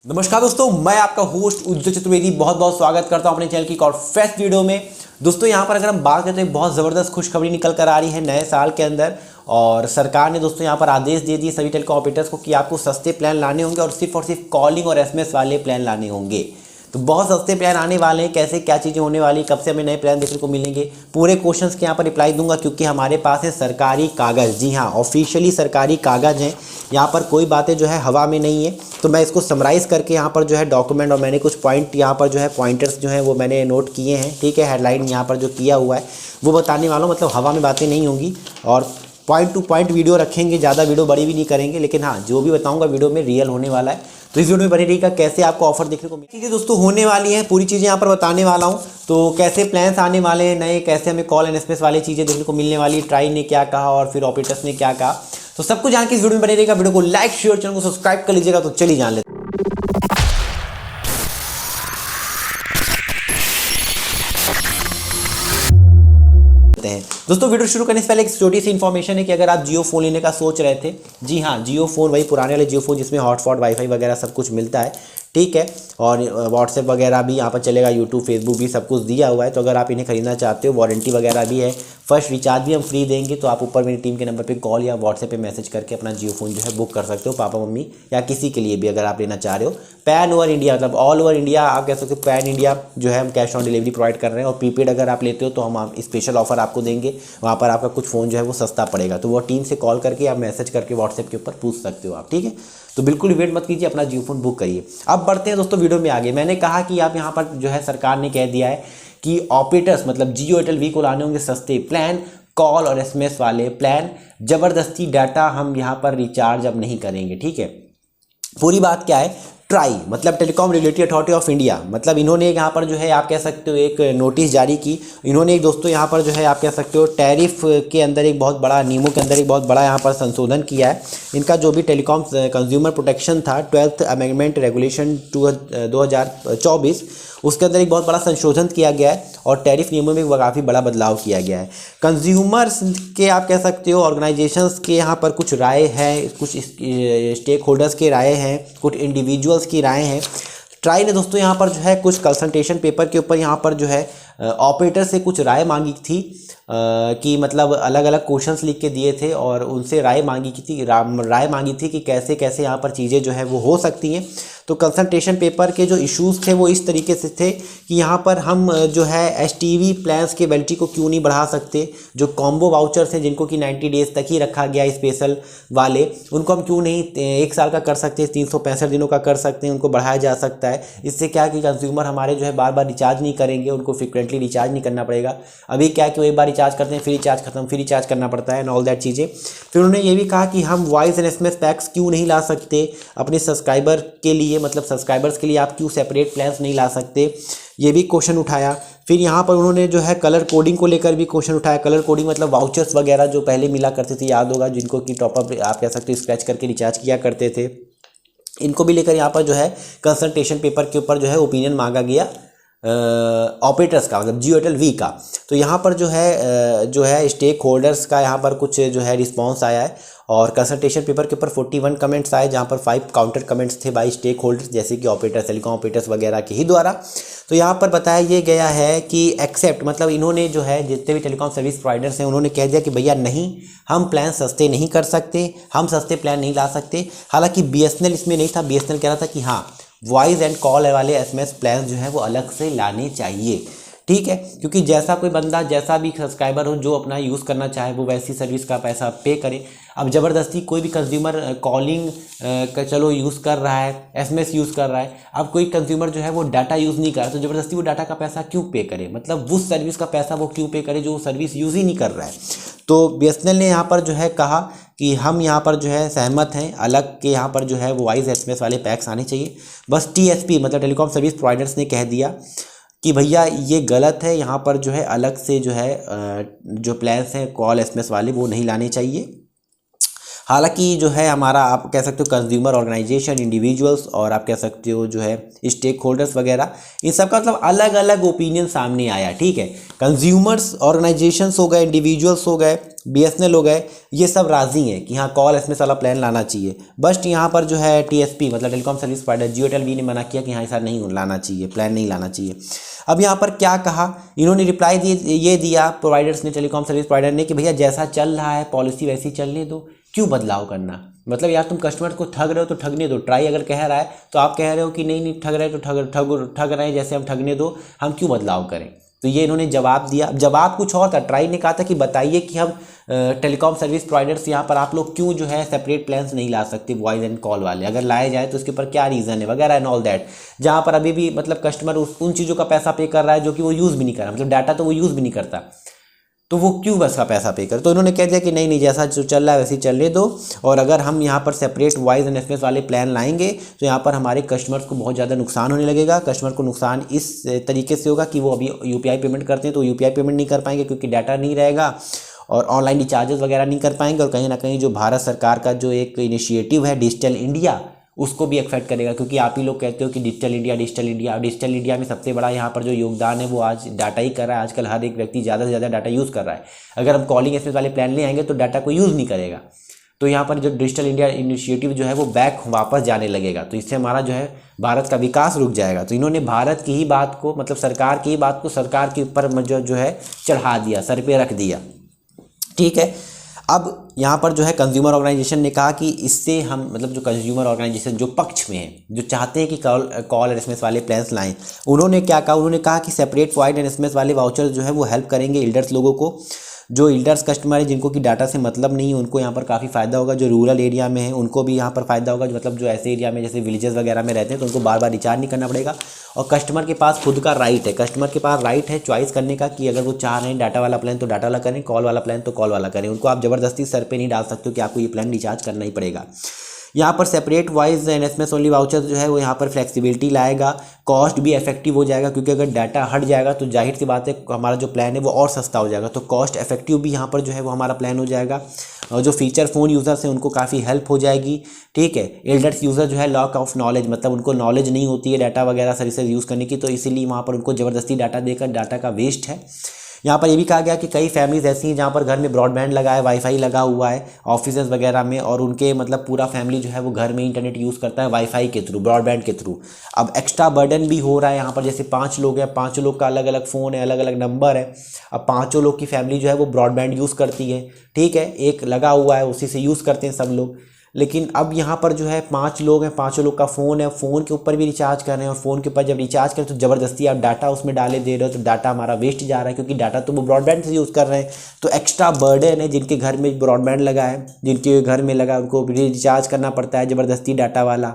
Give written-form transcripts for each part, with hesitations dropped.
नमस्कार दोस्तों, मैं आपका होस्ट उज्जवल चतुर्वेदी बहुत बहुत स्वागत करता हूं अपने चैनल की एक और फेस्ट वीडियो में। दोस्तों यहां पर अगर हम बात करते हैं, बहुत ज़बरदस्त खुशखबरी निकल कर आ रही है नए साल के अंदर। और सरकार ने दोस्तों यहां पर आदेश दे दिए सभी टेलीकॉम ऑपरेटर्स को कि आपको सस्ते प्लान लाने होंगे और सिर्फ कॉलिंग और एसएमएस वाले प्लान लाने होंगे। तो बहुत सस्ते प्लान आने वाले हैं, कैसे क्या चीज़ें होने वाली, कब से हमें नए प्लान देखने को मिलेंगे, पूरे क्वेश्चंस के यहाँ पर रिप्लाई दूंगा क्योंकि हमारे पास है सरकारी कागज़। जी हाँ, ऑफिशियली सरकारी कागज़ हैं, यहाँ पर कोई बातें जो है हवा में नहीं है। तो मैं इसको समराइज़ करके यहाँ पर जो है डॉक्यूमेंट, और मैंने कुछ पॉइंट यहाँ पर जो है पॉइंटर्स जो हैं वो मैंने नोट किए हैं। ठीक है, हेडलाइन यहाँ पर जो किया हुआ है वो बताने वाला हूँ, मतलब हवा में बातें नहीं होंगी और पॉइंट टू पॉइंट वीडियो रखेंगे, ज़्यादा वीडियो बड़ी भी नहीं करेंगे, लेकिन हाँ जो भी बताऊंगा वीडियो में रियल होने वाला है। तो इस वीडियो में बने रहिएगा, कैसे आपको ऑफर देखने को मिलेगी। ठीक है दोस्तों, होने वाली है पूरी चीज़ें यहाँ पर बताने वाला हूँ। तो कैसे प्लान्स आने वाले हैं नए, कैसे हमें कॉल एंड एसएमएस वाली चीज़ें देखने को मिलने वाली, ट्राई ने क्या कहा और फिर ऑपरेटर्स ने क्या कहा, तो सब कुछ जान के इस वीडियो में बने रहेगा। वीडियो को लाइक शेयर, चैनल को सब्सक्राइब कर लीजिएगा। तो चलिए जान लेते हैं। दोस्तों वीडियो शुरू करने से पहले एक छोटी सी इन्फॉर्मेशन है कि अगर आप जियो फोन लेने का सोच रहे थे, जी हाँ जियो फोन, वही पुराने वाले जियो फोन जिसमें हॉटस्पॉट वाईफाई वगैरह सब कुछ मिलता है, ठीक है, और व्हाट्सएप वगैरह भी यहाँ पर चलेगा, यूट्यूब फेसबुक भी सब कुछ दिया हुआ है। तो अगर आप इन्हें खरीदना चाहते हो, वारंटी वगैरह भी है, फर्स्ट रिचार्ज भी हम फ्री देंगे। तो आप ऊपर मेरी टीम के नंबर पे कॉल या व्हाट्सएप पे मैसेज करके अपना जियो फोन जो है बुक कर सकते हो, पापा मम्मी या किसी के लिए भी अगर आप लेना चाह रहे हो। पैन ओवर इंडिया, मतलब ऑल ओवर इंडिया आप कह सकते हो, पैन इंडिया जो है हम कैश ऑन डिलीवरी प्रोवाइड कर रहे हैं। और प्रीपेड अगर आप लेते हो तो हम स्पेशल ऑफर आपको देंगे, वहाँ पर आपका कुछ फ़ोन जो है वो सस्ता पड़ेगा। तो वो टीम से कॉल करके आप मैसेज करके व्हाट्सएप के ऊपर पूछ सकते हो आप, ठीक है। तो बिल्कुल वेट मत कीजिए, अपना जियो फोन बुक करिए। अब बढ़ते हैं दोस्तों वीडियो में आगे। मैंने कहा कि आप यहाँ पर जो है सरकार ने कह दिया है कि ऑपरेटर्स मतलब जियो एयरटेल वी को लाने होंगे सस्ते प्लान, कॉल और एसएमएस वाले प्लान। ज़बरदस्ती डाटा हम यहाँ पर रिचार्ज अब नहीं करेंगे, ठीक है। पूरी बात क्या है, ट्राई मतलब telecom regulatory authority of India, मतलब इन्होंने यहाँ पर जो है आप कह सकते हो एक नोटिस जारी की। इन्होंने एक दोस्तों यहाँ पर जो है आप कह सकते हो टैरिफ के अंदर एक बहुत बड़ा, नियमों के अंदर एक बहुत बड़ा यहाँ पर संशोधन किया है। इनका जो भी टेलीकॉम कंज्यूमर प्रोटेक्शन था, 12th अमेंडमेंट रेगुलेशन 2024, उसके अंदर एक बहुत बड़ा संशोधन किया गया है और टैरिफ नियमों में काफ़ी बड़ा बदलाव किया गया है। कंज्यूमर्स के आप कह सकते हो ऑर्गेनाइजेशंस के यहाँ पर कुछ राय है, कुछ स्टेक होल्डर्स के राय हैं, कुछ इंडिविजुअल्स की राय हैं। ट्राई ने दोस्तों यहाँ पर जो है कुछ कंसल्टेशन पेपर के ऊपर यहाँ पर जो है ऑपरेटर से कुछ राय मांगी थी कि मतलब अलग अलग क्वेश्चंस लिख के दिए थे और उनसे राय मांगी थी कि कैसे कैसे यहाँ पर चीज़ें जो है वो हो सकती हैं। तो कंसल्टेशन पेपर के जो इश्यूज़ थे वो इस तरीके से थे कि यहाँ पर हम जो है एसटीवी प्लान्स के वैलिडिटी को क्यों नहीं बढ़ा सकते, जो कॉम्बो वाउचर्स हैं जिनको कि 90 डेज़ तक ही रखा गया स्पेशल वाले, उनको हम क्यों नहीं 1 साल का कर सकते, 365 दिनों का कर सकते हैं, उनको बढ़ाया जा सकता है। इससे क्या है कि कंज्यूमर हमारे जो है बार बार रिचार्ज नहीं करेंगे, उनको फ्रिक्वेंटली रिचार्ज नहीं करना पड़ेगा। अभी क्या है कि वो एक बार रिचार्ज करते हैं फिर रिचार्ज खत्म, फिर रिचार्ज करना पड़ता है एंड ऑल दैट चीज़ें। फिर उन्होंने ये भी कहा कि हम वॉइस एंड एसएमएस पैक्स क्यों नहीं ला सकते अपने सब्सक्राइबर के लिए, मतलब सब्सक्राइबर्स के लिए आप क्यों सेपरेट प्लान्स नहीं ला सकते, ये भी क्वेश्चन उठाया। फिर यहाँ पर उन्होंने जो है कलर कोडिंग को लेकर भी क्वेश्चन उठाया। कलर कोडिंग मतलब वाउचर्स वगैरह जो पहले मिला करते थे, याद होगा, जिनको कि टॉपअप आप कह सकते हो स्क्रैच करके रिचार्ज किया करते थे, इनको भी लेकर यहाँ पर जो है कंसल्टेशन पेपर के ऊपर जो है ओपिनियन मांगा गया ऑपरेटर्स का, मतलब जियो एयरटेल वी का। तो यहाँ पर जो है स्टेक होल्डर्स का यहाँ पर कुछ जो है रिस्पांस आया है और कंसल्टेशन पेपर के ऊपर 41 कमेंट्स आए, जहाँ पर 5 काउंटर कमेंट्स थे बाई स्टेक होल्डर्स, जैसे कि ऑपरेटर्स, टेलीकॉम ऑपरेटर्स वगैरह के ही द्वारा। तो यहाँ पर बताया ये गया है कि एक्सेप्ट, मतलब इन्होंने जो है जितने भी टेलीकॉम सर्विस प्रोवाइडर्स हैं उन्होंने कह दिया कि भैया नहीं, हम प्लान सस्ते नहीं कर सकते, हम सस्ते प्लान नहीं ला सकते। हालांकि बीएसएनएल इसमें नहीं था, बीएसएनएल कह रहा था कि हाँ वॉइस एंड कॉल वाले एसएमएस प्लान जो है वो अलग से लाने चाहिए, ठीक है, क्योंकि जैसा कोई बंदा, जैसा भी सब्सक्राइबर हो जो अपना यूज़ करना चाहे वो वैसी सर्विस का पैसा पे करे। अब ज़बरदस्ती कोई भी कंज्यूमर कॉलिंग का चलो यूज़ कर रहा है, एसएमएस यूज़ कर रहा है, अब कोई कंज्यूमर जो है वो डाटा यूज़ नहीं कर रहा है, तो ज़बरदस्ती वो डाटा का पैसा क्यों पे करे, मतलब उस सर्विस का पैसा वो क्यों पे करे जो सर्विस यूज़ ही नहीं कर रहा है। तो बीएसएनएल ने यहाँ पर जो है कहा कि हम यहाँ पर जो है सहमत हैं, अलग के यहाँ पर जो है वो वॉइस एसएमएस वाले पैक्स आने चाहिए। बस टीएसपी मतलब टेलीकॉम सर्विस प्रोवाइडर्स ने कह दिया कि भैया ये गलत है, यहाँ पर जो है अलग से जो है जो प्लान्स हैं कॉल एसएमएस वाले वो नहीं लाने चाहिए। हालांकि जो है हमारा आप कह सकते हो कंज्यूमर ऑर्गेनाइजेशन, इंडिविजुअल्स और आप कह सकते हो जो है स्टेक होल्डर्स वगैरह, इन सब का मतलब अलग अलग ओपिनियन सामने आया। ठीक है, कंज्यूमर्स ऑर्गेनाइजेशंस हो गए, इंडिविजुअल्स हो गए, बीएसएनएल हो गए, ये सब राजी हैं कि हाँ कॉल एसएमएस वाला प्लान लाना चाहिए। बस यहाँ पर जो है टीएसपी मतलब टेलीकॉम सर्विस प्रोवाइडर जियो टेल ने मना किया कि हाँ ऐसा नहीं लाना चाहिए, प्लान नहीं लाना चाहिए। अब यहाँ पर क्या कहा इन्होंने, रिप्लाई ये दिया प्रोवाइडर्स ने, टेलीकॉम सर्विस प्रोवाइडर ने, कि भैया जैसा चल रहा है पॉलिसी वैसी चलने दो, क्यों बदलाव करना। मतलब यार तुम कस्टमर को ठग रहे हो तो ठगने दो। ट्राई अगर कह रहा है तो आप कह रहे हो कि नहीं ठग रहे हैं तो ठग रहे हैं, जैसे हम ठगने दो, हम क्यों बदलाव करें। तो ये इन्होंने जवाब दिया। जवाब कुछ और था, ट्राई ने कहा था कि बताइए कि हम टेलीकॉम सर्विस प्रोवाइडर्स यहाँ पर आप लोग क्यों जो है सेपरेट प्लान्स नहीं ला सकते वॉइस एंड कॉल वाले, अगर लाए जाए तो उसके ऊपर क्या रीज़न है वगैरह एंड ऑल दैट। जहाँ पर अभी भी मतलब कस्टमर उन चीज़ों का पैसा पे कर रहा है जो कि वो यूज़ भी नहीं कर रहा, मतलब डाटा तो वो यूज़ भी नहीं करता, तो वो क्यों बस का पैसा पे कर। तो इन्होंने कह दिया कि नहीं जैसा जो चल रहा है वैसे ही चलने दो, और अगर हम यहाँ पर सेपरेट वॉइस एंड एसएमएस वाले प्लान लाएंगे तो यहाँ पर हमारे कस्टमर्स को बहुत ज़्यादा नुकसान होने लगेगा। कस्टमर को नुकसान इस तरीके से होगा कि वो अभी यूपीआई पेमेंट करते हैं तो यूपीआई पेमेंट नहीं कर पाएंगे क्योंकि डाटा नहीं रहेगा, और ऑनलाइन रिचार्जेस वगैरह नहीं कर पाएंगे, और कहीं ना कहीं जो भारत सरकार का जो एक इनिशिएटिव है डिजिटल इंडिया, उसको भी अफेक्ट करेगा। क्योंकि आप ही लोग कहते हो कि डिजिटल इंडिया में सबसे बड़ा यहाँ पर जो योगदान है वो आज डाटा ही कर रहा है। आजकल हर एक व्यक्ति ज़्यादा से ज़्यादा डाटा यूज़ कर रहा है। अगर हम कॉलिंग एसएमएस वाले प्लान ले आएंगे तो डाटा को यूज़ नहीं करेगा, तो यहाँ पर जो डिजिटल इंडिया इनिशिएटिव जो है वो बैक वापस जाने लगेगा, तो इससे हमारा जो है भारत का विकास रुक जाएगा। तो इन्होंने भारत की ही बात को, मतलब सरकार की ही बात को सरकार के ऊपर जो है चढ़ा दिया, सर पे रख दिया। ठीक है, अब यहाँ पर जो है कंज्यूमर ऑर्गेनाइजेशन ने कहा कि इससे हम मतलब जो कंज्यूमर ऑर्गेनाइजेशन जो पक्ष में है, जो चाहते हैं कि कॉल एसएमएस वाले प्लान्स लाएं, उन्होंने क्या कहा, उन्होंने कहा कि सेपरेट वॉइस एंड एसएमएस वाले वाउचर जो है वो हेल्प करेंगे एल्डर्स लोगों को। जो एल्डर्स कस्टमर है जिनको कि डाटा से मतलब नहीं है उनको यहाँ पर काफ़ी फ़ायदा होगा। जो रूरल एरिया में है उनको भी यहाँ पर फ़ायदा होगा, मतलब जो ऐसे एरिया में जैसे विलेजेस वगैरह में रहते हैं तो उनको बार बार रिचार्ज नहीं करना पड़ेगा। और कस्टमर के पास खुद का राइट है, कस्टमर के पास राइट है चॉइस करने का कि अगर वो चाह रहे हैं डाटा वाला प्लान तो डाटा वाला करें, कॉल वाला प्लान तो कॉल वाला करें। उनको आप ज़बरदस्ती सर पे नहीं डाल सकते हो कि आपको ये प्लान रिचार्ज करना ही पड़ेगा। यहाँ पर separate voice and SMS only voucher जो है वो यहाँ पर फ्लेक्सिबिलिटी लाएगा, कॉस्ट भी इफेक्टिव हो जाएगा, क्योंकि अगर डाटा हट जाएगा तो जाहिर सी बात है हमारा जो प्लान है वो और सस्ता हो जाएगा, तो कॉस्ट इफेक्टिव भी यहाँ पर जो है वो हमारा प्लान हो जाएगा। और जो फीचर फ़ोन यूज़र्स हैं उनको काफ़ी हेल्प हो जाएगी। ठीक है, एल्डर्स यूज़र जो है लॉक ऑफ नॉलेज, मतलब उनको नॉलेज नहीं होती है डाटा वगैरह सर्विसेज यूज़ करने की, तो इसीलिए वहाँ पर उनको ज़बरदस्ती डाटा देकर डाटा का वेस्ट है। यहाँ पर ये भी कहा गया कि कई फैमिलीज ऐसी हैं जहाँ पर घर में ब्रॉडबैंड लगा है, वाईफाई लगा हुआ है ऑफिस वगैरह में, और उनके मतलब पूरा फैमिली जो है वो घर में इंटरनेट यूज़ करता है वाईफाई के थ्रू, ब्रॉडबैंड के थ्रू। अब एक्स्ट्रा बर्डन भी हो रहा है यहाँ पर, जैसे 5 लोग हैं, 5 लोग का अलग अलग फ़ोन है, अलग अलग नंबर है। अब 5 लोग की फैमिली जो है वो ब्रॉडबैंड यूज़ करती है। ठीक है, एक लगा हुआ है उसी से यूज़ करते हैं सब लोग। लेकिन अब यहाँ पर जो है 5 लोग हैं, 5 लोग का फ़ोन है, फ़ोन के ऊपर भी रिचार्ज कर रहे हैं, और फ़ोन के ऊपर जब रिचार्ज करें तो ज़बरदस्ती आप डाटा उसमें डाले दे रहे हो, तो डाटा हमारा वेस्ट जा रहा है, क्योंकि डाटा तो वो ब्रॉडबैंड से यूज़ कर रहे हैं। तो एक्स्ट्रा बर्डन है जिनके घर में ब्रॉडबैंड लगा है, जिनके घर में लगा उनको रिचार्ज करना पड़ता है ज़बरदस्ती डाटा वाला।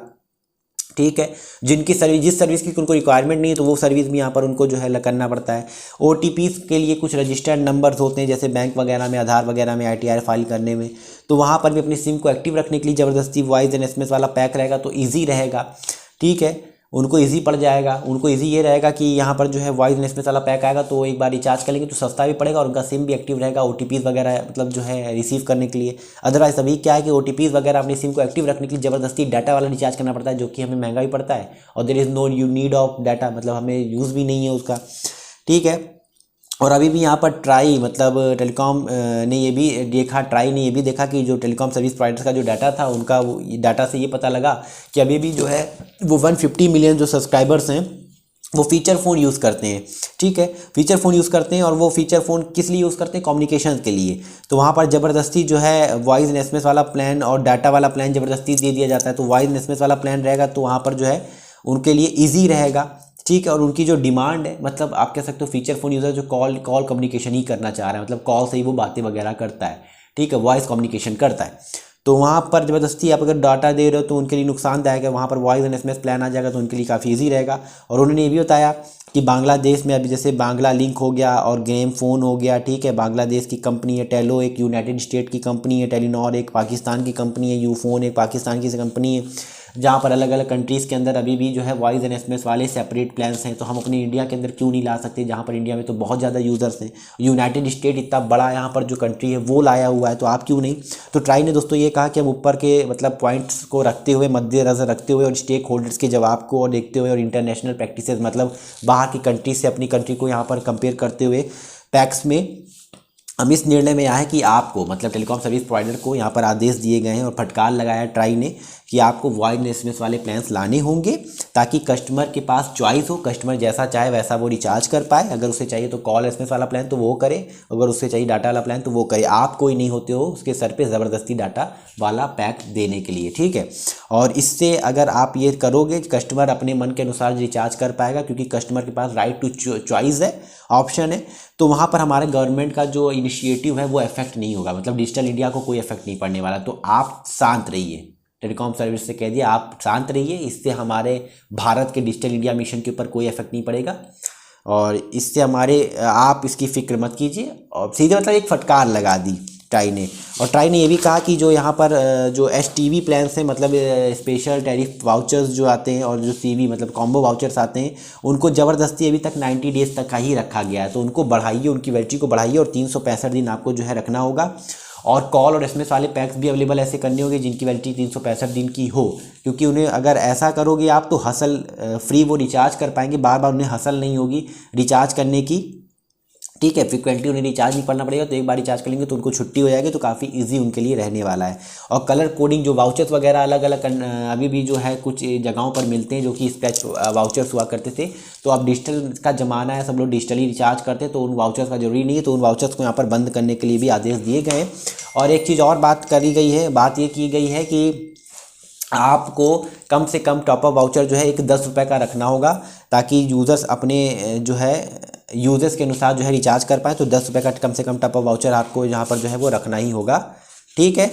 ठीक है, जिनकी सर्विस जिस सर्विस की उनको रिक्वायरमेंट नहीं है तो वो सर्विस भी यहाँ पर उनको जो है करना पड़ता है। OTPs के लिए कुछ रजिस्टर्ड नंबर्स होते हैं, जैसे बैंक वगैरह में, आधार वगैरह में, ITR फाइल करने में, तो वहाँ पर भी अपनी सिम को एक्टिव रखने के लिए ज़बरदस्ती वॉइस एंड एसएमएस वाला पैक रहेगा तो ईजी रहेगा। ठीक है, उनको ईजी पड़ जाएगा, उनको ईजी ये रहेगा कि यहाँ पर जो है वॉइस एंड एसएमएस वाला पैक आएगा तो एक बार रिचार्ज कर लेंगे तो सस्ता भी पड़ेगा, और उनका सिम भी एक्टिव रहेगा OTPs वगैरह मतलब जो है रिसीव करने के लिए। अदरवाइज अभी क्या है कि OTPs वगैरह अपनी सिम को एक्टिव रखने के लिए ज़बरदस्ती डाटा वाला रिचार्ज करना पड़ता है, जो कि हमें महंगा भी पड़ता है, और there is no need of data, मतलब हमें यूज़ भी नहीं है उसका। ठीक है, और अभी भी यहाँ पर ट्राई मतलब टेलीकॉम ने ये भी देखा, ट्राई ने ये भी देखा कि जो टेलीकॉम सर्विस प्रोवाइडर्स का जो डाटा था उनका डाटा से ये पता लगा कि अभी भी जो है वो 150 मिलियन जो सब्सक्राइबर्स हैं वो फीचर फ़ोन यूज़ करते हैं। ठीक है, फीचर फ़ोन यूज़ करते हैं, और वो फीचर फ़ोन किस लिए यूज़ करते हैं, कम्युनिकेशन के लिए। तो वहाँ पर ज़बरदस्ती जो है वॉइस एंड एसएमएस वाला प्लान और डाटा वाला प्लान ज़बरदस्ती दे दिया जाता है। तो वॉइस एंड एसएमएस वाला प्लान रहेगा तो वहाँ पर जो है उनके लिए ईजी रहेगा। ठीक है, और उनकी जो डिमांड है, मतलब आप कह सकते हो फीचर फ़ोन यूज़र जो कॉल कम्युनिकेशन ही करना चाह रहा है, मतलब कॉल से ही वो बातें वगैरह करता है। ठीक है, वॉइस कम्युनिकेशन करता है, तो वहाँ पर ज़बरदस्ती आप अगर डाटा दे रहे हो तो उनके लिए नुकसानदायक है। वहाँ पर वॉइस एंड एसएमएस प्लान आ जाएगा तो उनके लिए काफ़ी ईजी रहेगा। और उन्होंने ये भी बताया कि बांग्लादेश में अभी जैसे बांग्ला लिंक हो गया और गेम फ़ोन हो गया। ठीक है, बांग्लादेश की कंपनी है, टेलो एक यूनाइटेड स्टेट की कंपनी है, टेलीनॉर एक पाकिस्तान की कंपनी है, यूफोन एक पाकिस्तान की कंपनी है। जहाँ पर अलग अलग कंट्रीज़ के अंदर अभी भी जो है वॉइस एंड एसएमएस वाले सेपरेट प्लान्स हैं, तो हम अपने इंडिया के अंदर क्यों नहीं ला सकते, जहाँ पर इंडिया में तो बहुत ज़्यादा यूज़र्स हैं। यूनाइटेड स्टेट इतना बड़ा यहाँ पर जो कंट्री है वो लाया हुआ है, तो आप क्यों नहीं। तो ट्राई ने दोस्तों ये कहा कि हम ऊपर के मतलब पॉइंट्स को रखते हुए, मद्देनजर रखते हुए और स्टेक होल्डर्स के जवाब को और देखते हुए और इंटरनेशनल प्रैक्टिसेस मतलब बाहर की कंट्री से अपनी कंट्री को यहाँ पर कंपेयर करते हुए पैक्स में हम इस निर्णय में आया है कि आपको मतलब टेलीकॉम सर्विस प्रोवाइडर को यहाँ पर आदेश दिए गए हैं और फटकार लगाया ट्राई ने कि आपको वॉइस एंड एसएमएस वाले प्लान्स लाने होंगे ताकि कस्टमर के पास चॉइस हो, कस्टमर जैसा चाहे वैसा वो रिचार्ज कर पाए। अगर उसे चाहिए तो कॉल एसएमएस वाला प्लान तो वो करे, अगर उसे चाहिए डाटा वाला प्लान तो वो करे। आप कोई नहीं होते हो उसके सर पे ज़बरदस्ती डाटा वाला पैक देने के लिए, ठीक है। और इससे अगर आप ये करोगे कस्टमर अपने मन के अनुसार रिचार्ज कर पाएगा, क्योंकि कस्टमर के पास राइट टू चॉइस है, ऑप्शन है। तो वहाँ पर हमारे गवर्नमेंट का जो इनिशिएटिव है वो इफेक्ट नहीं होगा, मतलब डिजिटल इंडिया को कोई इफेक्ट नहीं पड़ने वाला। तो आप शांत रहिए, टेलीकॉम सर्विस से कह दिया आप शांत रहिए, इससे हमारे भारत के डिजिटल इंडिया मिशन के ऊपर कोई इफेक्ट नहीं पड़ेगा और इससे हमारे आप इसकी फिक्र मत कीजिए। और सीधे मतलब एक फटकार लगा दी ट्राई ने। और ट्राई ने ये भी कहा कि जो यहाँ पर जो STV प्लान्स हैं मतलब स्पेशल टैरिफ वाउचर्स जो आते हैं और जो CV मतलब कॉम्बो वाउचर्स आते हैं, उनको ज़बरदस्ती अभी तक 90 डेज़ तक का ही रखा गया है। तो उनको बढ़ाइए, उनकी वैलिडिटी को बढ़ाइए और 365 दिन आपको जो है रखना होगा। और कॉल और एसएमएस वाले पैक्स भी अवेलेबल ऐसे करने होंगे जिनकी वैलिडिटी 365 दिन की हो, क्योंकि उन्हें अगर ऐसा करोगे आप तो हसल फ्री वो रिचार्ज कर पाएंगे, बार बार उन्हें हसल नहीं होगी रिचार्ज करने की, ठीक है। फ्रिक्वेंटली उन्हें रिचार्ज नहीं करना पड़ेगा, तो एक बार रिचार्ज कर लेंगे तो उनको छुट्टी हो जाएगी, तो काफ़ी इजी उनके लिए रहने वाला है। और कलर कोडिंग जो वाउचर्स वगैरह अलग अलग अभी भी जो है कुछ जगहों पर मिलते हैं जो कि स्क्रैच वाउचर्स हुआ करते थे, तो अब डिजिटल का ज़माना है, सब लोग डिजिटली रिचार्ज करते हैं, तो उन वाउचर्स का जरूरी नहीं है, तो उन वाउचर्स को यहाँ पर बंद करने के लिए भी आदेश दिए गए हैं। और एक चीज़ और बात करी गई है, बात ये की गई है कि आपको कम से कम टॉपअप वाउचर जो है एक 10 रुपये का रखना होगा, ताकि यूज़र्स अपने जो है यूज़र्स के अनुसार जो है रिचार्ज कर पाए। तो 10 रुपये का कम से कम टॉपअप वाउचर आपको यहाँ पर जो है वो रखना ही होगा, ठीक है।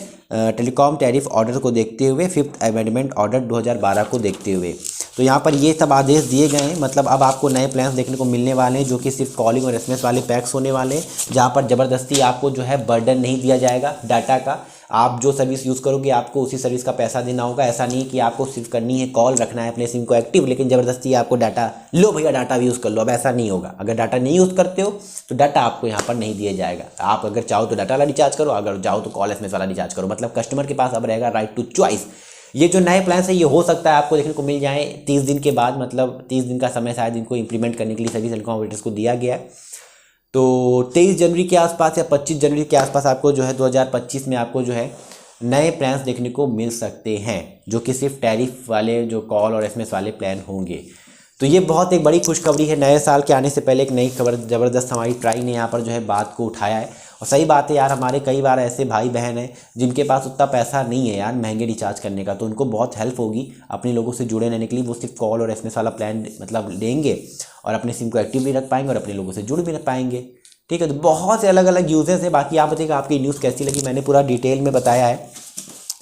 टेलीकॉम टैरिफ ऑर्डर को देखते हुए, 5th अमेंडमेंट ऑर्डर 2012 को देखते हुए, तो यहाँ पर ये सब आदेश दिए गए हैं। मतलब अब आपको नए प्लान्स देखने को मिलने वाले हैं जो कि सिर्फ कॉलिंग और एसएमएस वाले पैक्स होने वाले हैं, जहाँ पर ज़बरदस्ती आपको जो है बर्डन नहीं दिया जाएगा डाटा का। आप जो सर्विस यूज़ करोगे आपको उसी सर्विस का पैसा देना होगा। ऐसा नहीं कि आपको सिर्फ करनी है कॉल, रखना है अपने सिम को एक्टिव, लेकिन ज़बरदस्ती आपको डाटा लो भैया डाटा भी यूज़ कर लो, अब ऐसा नहीं होगा। अगर डाटा नहीं यूज़ करते हो तो डाटा आपको यहाँ पर नहीं दिया जाएगा। आप अगर चाहो तो डाटा वाला रिचार्ज करो, अगर चाहो तो कॉल एसएमएस वाला रिचार्ज करो। मतलब कस्टमर के पास अब रहेगा राइट टू चॉइस। ये जो नए प्लान्स है ये हो सकता है आपको देखने को मिल जाए 30 दिन के बाद, मतलब 30 दिन का समय शायद इनको इंप्लीमेंट करने के लिए सभी टेलीकॉम ऑपरेटर्स को दिया गया है। तो 23 जनवरी के आसपास या 25 जनवरी के आसपास आपको जो है 2025 में आपको जो है नए प्लान्स देखने को मिल सकते हैं, जो कि सिर्फ टैरिफ वाले जो कॉल और एसएमएस वाले प्लान होंगे। तो ये बहुत एक बड़ी खुशखबरी है। नए साल के आने से पहले एक नई खबर ज़बरदस्त हमारी ट्राई ने यहाँ पर जो है बात को उठाया है। और सही बात है यार, हमारे कई बार ऐसे भाई बहन हैं जिनके पास उतना पैसा नहीं है यार महंगे रिचार्ज करने का, तो उनको बहुत हेल्प होगी अपने लोगों से जुड़े रहने के लिए। वो सिर्फ कॉल और एसएमएस वाला प्लान मतलब लेंगे और अपने सिम को एक्टिव भी रख पाएंगे और अपने लोगों से जुड़ भी रख पाएंगे, ठीक है। तो बहुत से अलग अलग यूजेस है। बाकी आप बताइएगा आपकी न्यूज़ कैसी लगी, मैंने पूरा डिटेल में बताया है।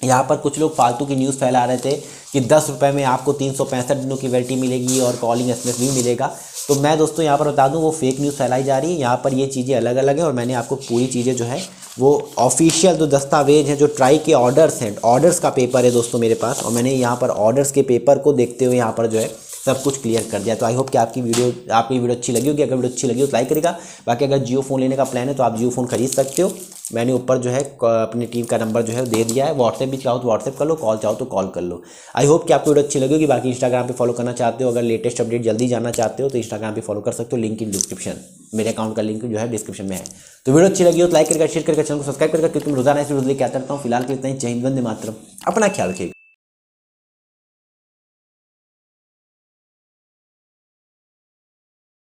यहाँ पर कुछ लोग फालतू की न्यूज़ फैला रहे थे कि 10 रुपये में आपको 365 दिनों की वैलिडिटी मिलेगी और कॉलिंग एसएमएस भी मिलेगा। तो मैं दोस्तों यहाँ पर बता दूँ वो फेक न्यूज़ फैलाई जा रही है। यहाँ पर ये चीज़ें अलग अलग हैं और मैंने आपको पूरी चीज़ें जो है वो ऑफिशियल जो दस्तावेज हैं, जो ट्राई के ऑर्डर्स हैं, ऑर्डर्स का पेपर है दोस्तों मेरे पास, और मैंने यहाँ पर ऑर्डर्स के पेपर को देखते हुए यहाँ पर जो है सब कुछ क्लियर कर दिया। तो आई होप कि आपकी वीडियो अच्छी लगी होगी। अगर वीडियो अच्छी लगी हो तो लाइक करेगा। बाकी अगर जियो फ़ोन लेने का प्लान है तो आप जियो फ़ोन खरीद सकते हो। मैंने ऊपर जो है अपनी टीम का नंबर जो है दे दिया है। व्हाट्सएप भी चाहो तो व्हाट्सएप कर लो, कॉल चाहो तो कॉल कर लो। आई होप कि आपको वीडियो अच्छी लगी होगी। बाकी इंस्टाग्राम पे फॉलो करना चाहते हो, अगर लेटेस्ट अपडेट जल्दी जानना चाहते हो तो इंस्टाग्राम पे फॉलो कर सकते हो। लिंक इन डिस्क्रिप्शन, मेरे अकाउंट का लिंक जो है डिस्क्रिप्शन में है। तो वीडियो अच्छी लगी हो तो लाइक करके शेयर करके चैनल को सब्सक्राइब करके, क्योंकि मैं रोजाना ऐसे वीडियो लेके आता रहता हूँ। फिलहाल के लिए इतना ही। जय हिंद, वंदे मातरम। अपना ख्याल रखिएगा।